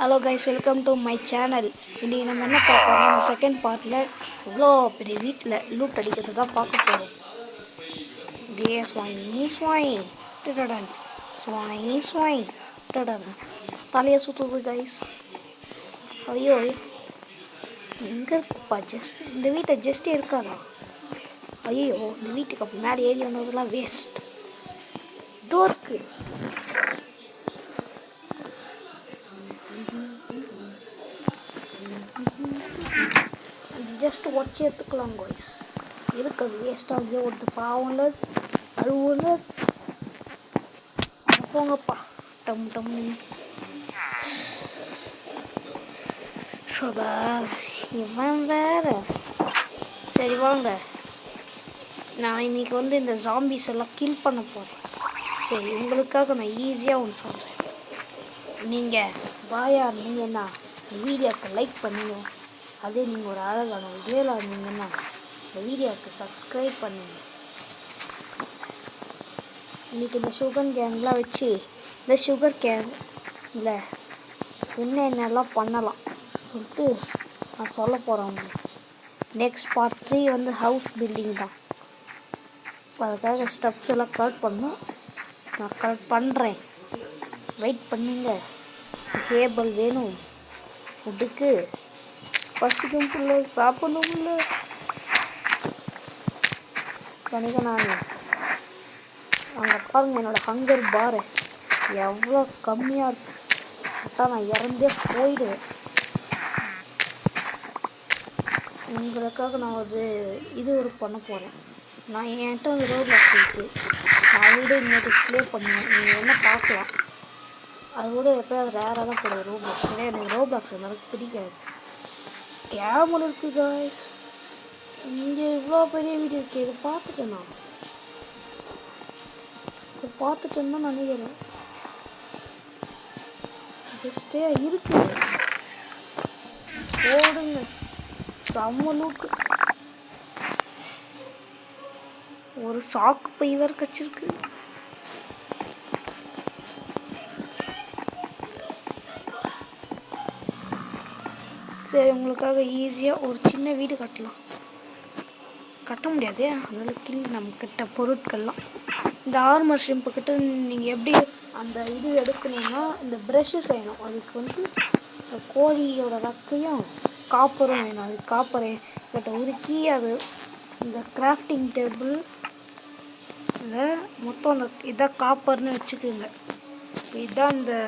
Hello guys, welcome to my channel. இன்றைக்கி நம்ம என்ன பார்க்க போகிறோம், நம்ம செகண்ட் பார்ட்டில் இவ்வளோ பெரிய வீட்டில் லூட் அடிக்கிறது தான் பார்க்க போகிறோம். அப்படியே ஸ்வாயி ஸ்வாயி டடன் ஸ்வாயி ஸ்வாயி டடன் தலையை சுற்றுது கைஸ். ஐயோ, எங்கே இருக்குப்பா? இந்த வீட்டை ஜஸ்ட்டே இருக்காதா? ஐயோ, இந்த வீட்டுக்கு அப்போ மேலே ஏறி வந்ததெல்லாம் வேஸ்ட். இதோ இருக்குது. ஜஸ்ட் வச்சு எடுத்துக்கலாம் கோய்ஸ். இருக்குது வேஸ்ட்டாக ஒருத்து பாவம்ல அழுவுல போங்கப்பா. டம் டம் சுபா இவன் வேற. சரி வாங்க, நான் இன்னைக்கு இந்த ஜாம்பிஸ் எல்லாம் கில் பண்ண போகிறேன். சரி, உங்களுக்காக நான் ஈஸியாக ஒன்று சொல்கிறேன். நீங்கள் வாயா இருந்தீங்கன்னா வீடியோக்கு லைக் பண்ணுங்க. அதே நீங்கள் ஒரு அழகான கேர்ளாக இருந்தீங்கன்னா இந்த வீடியோவுக்கு சப்ஸ்கிரைப் பண்ணுங்க. இன்றைக்கி இந்த சுகர் கேன்லாம் வச்சு இந்த சுகர் கேனில் என்னென்னலாம் பண்ணலாம் சொல்லிட்டு நான் சொல்ல போகிறேன். நெக்ஸ்ட் பார்ட் 3 ஹவுஸ் பில்டிங் தான். அதுக்காக ஸ்டெப்ஸ் எல்லாம் கலெக்ட் பண்ணணும். நான் கலெக்ட் பண்ணுறேன், வெயிட் பண்ணுங்க. டேபிள் வேணும், ஃபுட்டுக்கு பசிக்கும் பிள்ளை, சாப்பிடணும் இல்லை கணிக்க. நான் அங்கே பாருங்க, என்னோடய ஹங்கர் பாரு எவ்வளோ கம்மியாக இருக்கு. அதான் நான் இறந்தே போயிடுவேன். உங்களுக்காக நான் ஒரு பண்ண போகிறேன். நான் என்கிட்ட ரோட் லாக்ஸ் இருக்குது. நான் வீடு இன்னொரு ப்ளே பண்ணுவேன். நீங்கள் என்ன பார்க்கலாம். அது கூட எப்போயாவது ரேராக தான் போடுவேன் ரோப்ளாக்ஸ். ஏன்னா எனக்கு ரோப்ளாக்ஸ் எல்லாருக்கும் பிடிக்காது. கேமரா இருக்குது காய்ஸ். இங்கே இவ்வளோ பெரிய வீடு இருக்குது. இதை பார்த்துட்டேன் நான். இதை பார்த்துட்டேன்னு தான் நினைக்கிறேன். ஜஸ்டே இருக்குது. போடுங்க, செம்மலுக்கு. ஒரு சாக்கு பை வேறு கச்சிருக்கு. சரி, உங்களுக்காக ஈஸியாக ஒரு சின்ன வீடு கட்ட முடியாது. அதனால் கீழே நம்மக்கிட்ட பொருட்கள்லாம் இந்த ஆர்மர் ஷிம்புக்கிட்ட நீங்கள் எப்படி அந்த இது எடுக்கணும்னா இந்த ப்ரெஷ்ஷு செய்யணும். அதுக்கு இந்த கோழியோட ரக்கையும் காப்பரும் வேணும். அது காப்பரை கிட்ட உருக்கி அது இந்த கிராஃப்டிங் டேபிள் மொத்தம் அந்த இதான் காப்பர்னு வச்சுக்கோங்க. இதுதான் இந்த